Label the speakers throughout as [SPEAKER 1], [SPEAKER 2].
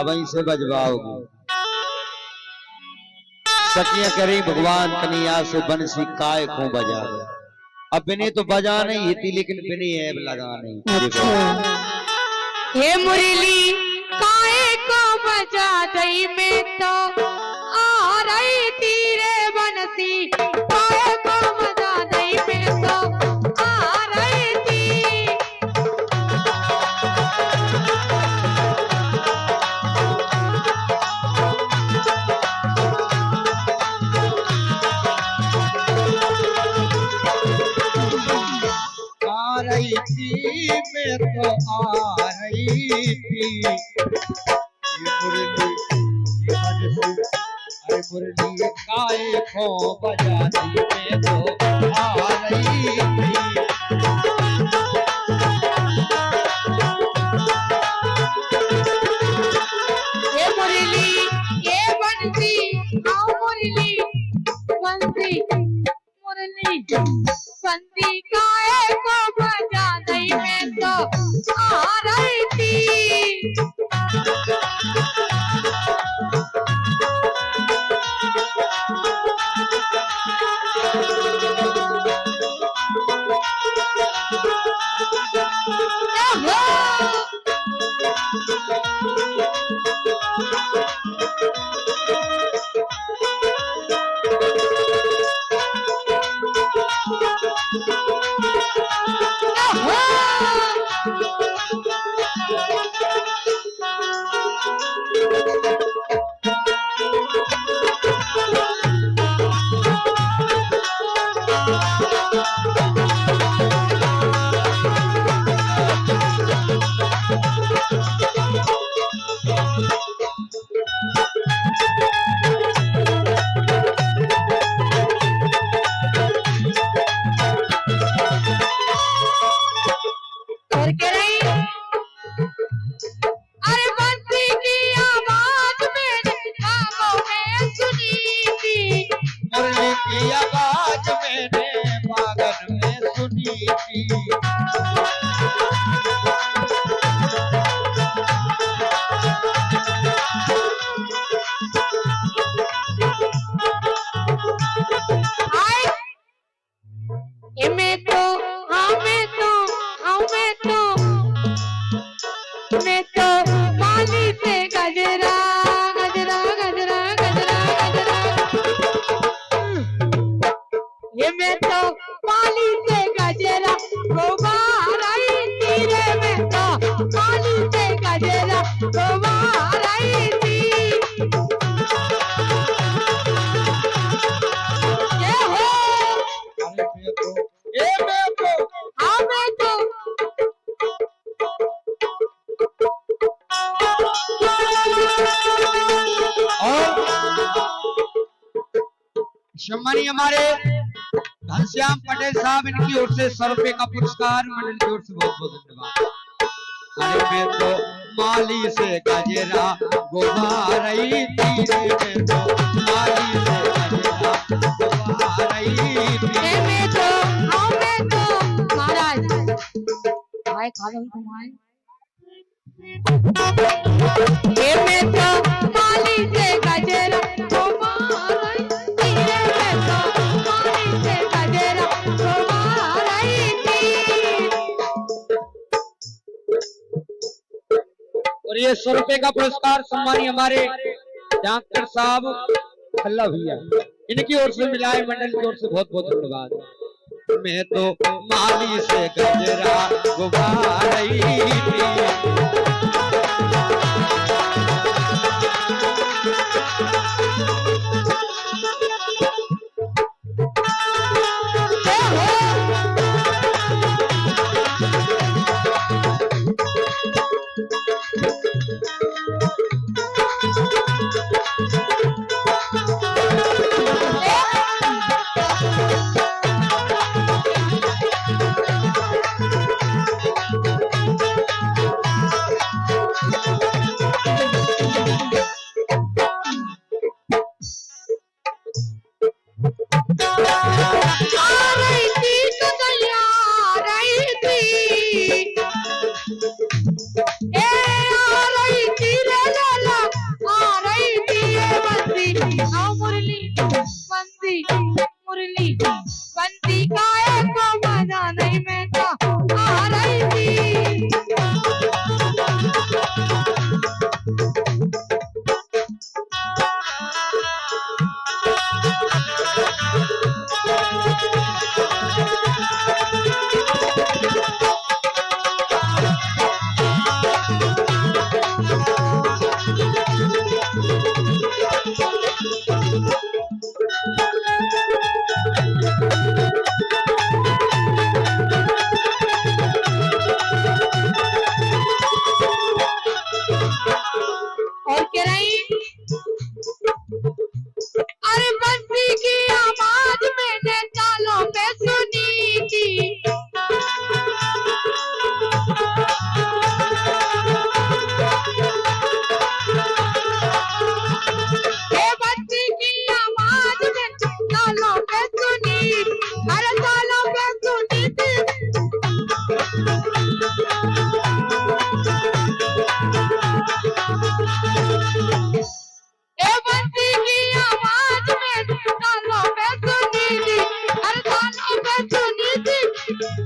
[SPEAKER 1] अब वहीं से बजवाओगे। सखियां करी भगवान कन्हैया से बंसी काय को बजा दे। अब बिने तो बजा नहीं थी लेकिन बिने ऐब लगा नहीं।
[SPEAKER 2] अच्छा। हे मुरली काय को बजा दई में तो आ रही तीरे बंसी काय को बजा दई में तो आ रही थी।
[SPEAKER 1] रही थी मैं तो आ रही थी। अरे मुरली काय को बजा दी मैं तो आ रही थी।
[SPEAKER 2] ये मुरली ये बंसी आओ मुरली बंसी मुरली बंसी काय को बजा दई में तो आ रही थी। अरे बंसी की आवाज मैंने बागों में सुनी थी।
[SPEAKER 1] मुरली की आवाज मैंने बागन में सुनी थी।
[SPEAKER 2] मैं तो पानी से गजरा गजरा गजरा गजरा गजरा ये मैं तो पानी से गजरा गोबार आई तीरे में तो पानी से गजरा गोबार आई थी। ये हो
[SPEAKER 1] ये मैं तो
[SPEAKER 2] हाँ मैं तो
[SPEAKER 1] सम्मानी हमारे घनश्याम पटेल साहब, इनकी ओर से 100 रुपए का पुरस्कार मंडल की ओर से बहुत बहुत धन्यवाद। अरे मैं तो माली से गजरा गुबारई थी रे, मैं तो माली से गजरा गुबारई थी।
[SPEAKER 2] मैं तो महाराज भाई खा लो तुम्हारे ये मैं तो माली से गजरा गुबारई थी रे, मैं तो माली से गजरा गुबारई थी।
[SPEAKER 1] और ये 100 रुपए का पुरस्कार सम्मानी हमारे डॉक्टर साहब खल्ला भैया, इनकी ओर से मिला है, मंडल की ओर से बहुत बहुत धन्यवाद। मैं तो माली से गजरा गुबारई थी।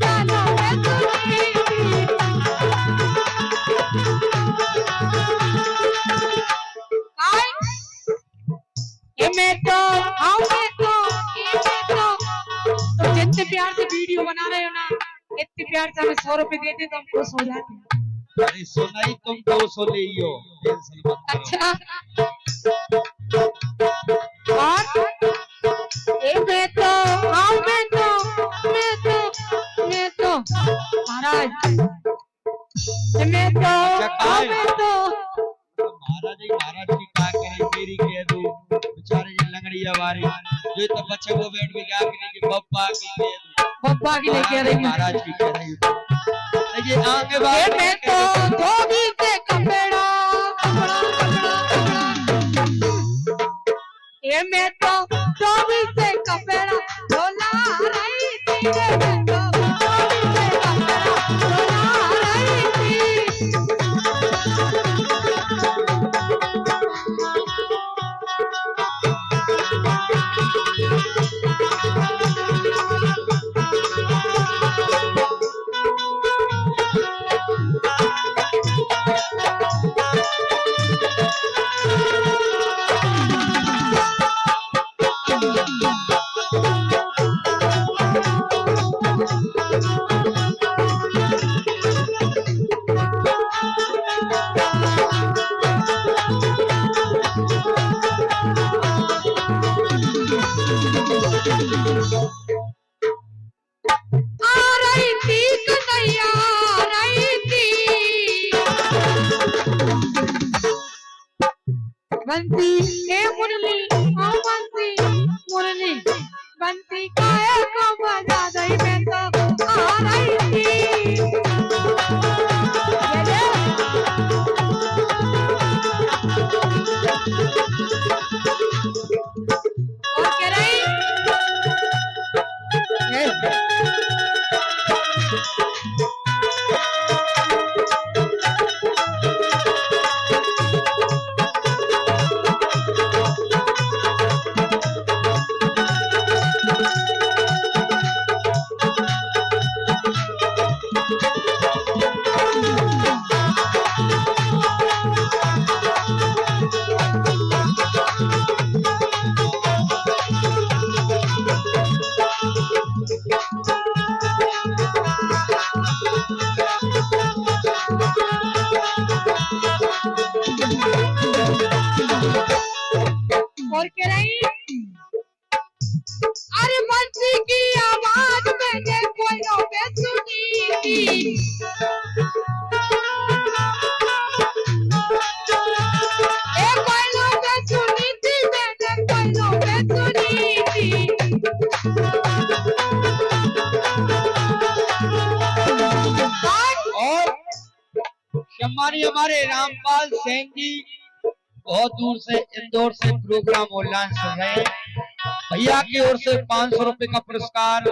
[SPEAKER 2] कानों में सुनी थी। आय ये मैं तो आओ मैं तो ये मैं तो जितने प्यार से वीडियो बना रहे हो ना, इतने प्यार से हमें 100 रुपए दे दे तो हम खुश हो जाते हैं।
[SPEAKER 1] अरे सुनाई तुम 200 ले लियो, टेंशन मत करो।
[SPEAKER 2] अच्छा और ए मैं तो आओ मैं तो महाराज मैं तो आओ मैं तो
[SPEAKER 1] महाराज जी, महाराज की क्या करे, मेरी कह दो बेचारे ये लंगड़िया वारी जो तो बच्चे को बैठ के क्या करें कि पप्पा की कह दो,
[SPEAKER 2] पप्पा की लेके रही
[SPEAKER 1] महाराज की कह रही ये आगे
[SPEAKER 2] ए
[SPEAKER 1] बात
[SPEAKER 2] मैं तो धोबी से कपड़ा ए मैं तो धोबी से कपड़ा धोला रही थी रे, मैं तो धोबी से कपड़ा धोला रही थी। बंसी ए मुरली ओ बंसी मुरली बंसी काहे को बजा गई मैं तो आ रही थी। ये और कह रही और कह रही अरे बंसी की आवाज मैंने कोयलों पे सुनी थी। ए कोयलों पे सुनी थी मैंने कोयलों पे सुनी थी।
[SPEAKER 1] और सम्मानी हमारे रामपाल सेन जी बहुत दूर से इंदौर से प्रोग्राम ऑनलाइन सुन रहे हैं, भैया की ओर से 500 रुपए का पुरस्कार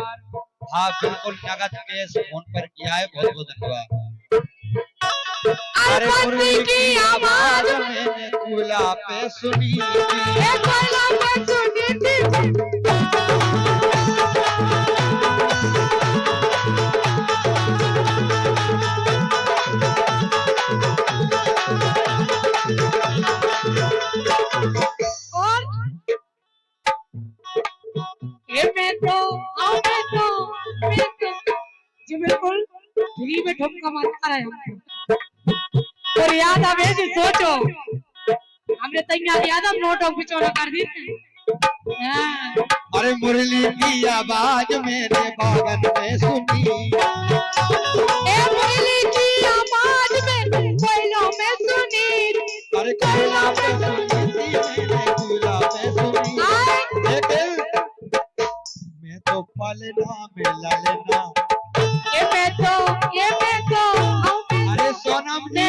[SPEAKER 1] हाँ बिल्कुल नगद कैश फोन पर किया है, बहुत बहुत धन्यवाद। अरे मुरली की आवाज मैंने कुला पे सुनी
[SPEAKER 2] जी बिल्कुल फ्री में ठुमका मारता रहे हमको। और याद आवे जी सोचो हमने तैयार याद अब नोटों बिचौला कर दी।
[SPEAKER 1] अरे मुरली की आवाज मेरे बागन में सुनी,
[SPEAKER 2] ए मुरली की आवाज मेरे कोयलों में सुनी,
[SPEAKER 1] अरे कोयला पे सुनी थी मैंने कोयला पे सुनी, लेकिन मैं तो पालना मिला लेना
[SPEAKER 2] ये मैं तो
[SPEAKER 1] अरे सोनम जी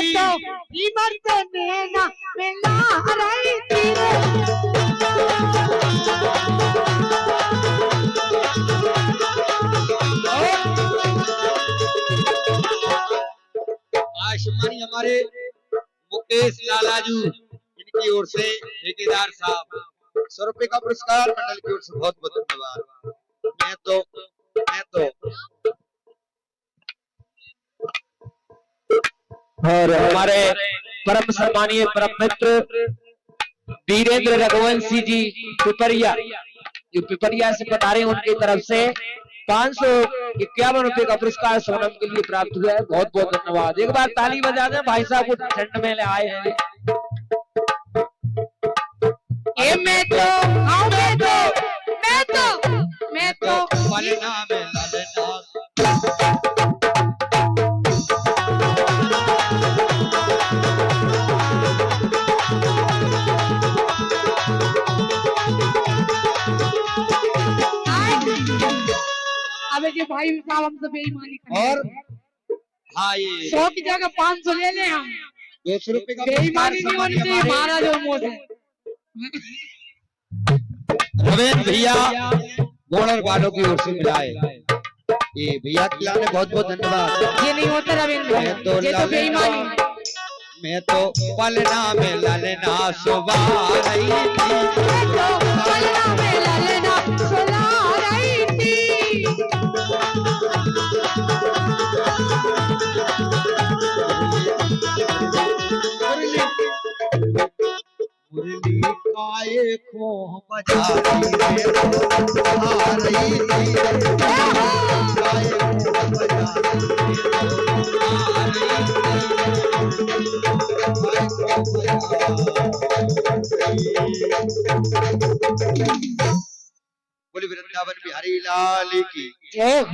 [SPEAKER 2] ईमर से मेला मिला रही थी रे।
[SPEAKER 1] आशमानी हमारे मुकेश लालाजू इनकी ओर से ठेकेदार साहब 100 रुपए का पुरस्कार मंडल की ओर से बहुत बहुत धन्यवाद। मैं तो
[SPEAKER 3] और हमारे परम सम्मानीय परम मित्र वीरेंद्र रघुवंशी जी पिपरिया, जो पिपरिया से बता रहे हैं, उनकी तरफ से 551 रुपए का पुरस्कार सोनम के लिए प्राप्त हुआ है। बहुत बहुत धन्यवाद। एक बार ताली बजा दें, भाई साहब को ठंड में ले आए हैं।
[SPEAKER 2] मैं तो
[SPEAKER 1] पलना में ललना
[SPEAKER 2] अबे जी भाई साहब हमसे बेईमानी कर
[SPEAKER 1] और हाँ ये
[SPEAKER 2] 100 की जगह 500 ले लें हम।
[SPEAKER 1] 200 रुपए का
[SPEAKER 2] बेईमानी नहीं होनी चाहिए हमारा जो मोह है।
[SPEAKER 1] रवेंद्र भैया बॉर्डर वालों की ओर से मिलाए। ये भैया की ने बहुत बहुत धन्यवाद।
[SPEAKER 2] ये नहीं होता रविंद्र, ये तो बेईमानी है।
[SPEAKER 1] मैं तो पलना में ललना सुबह रही थी,
[SPEAKER 2] मैं तो पलना में ललना सुला रही थी।
[SPEAKER 1] मुरली काए को बजाती रे आ रही थी, काए को बजाती रे आ रही थी। बोले वृंदावन बिहारी लाल की
[SPEAKER 3] जय।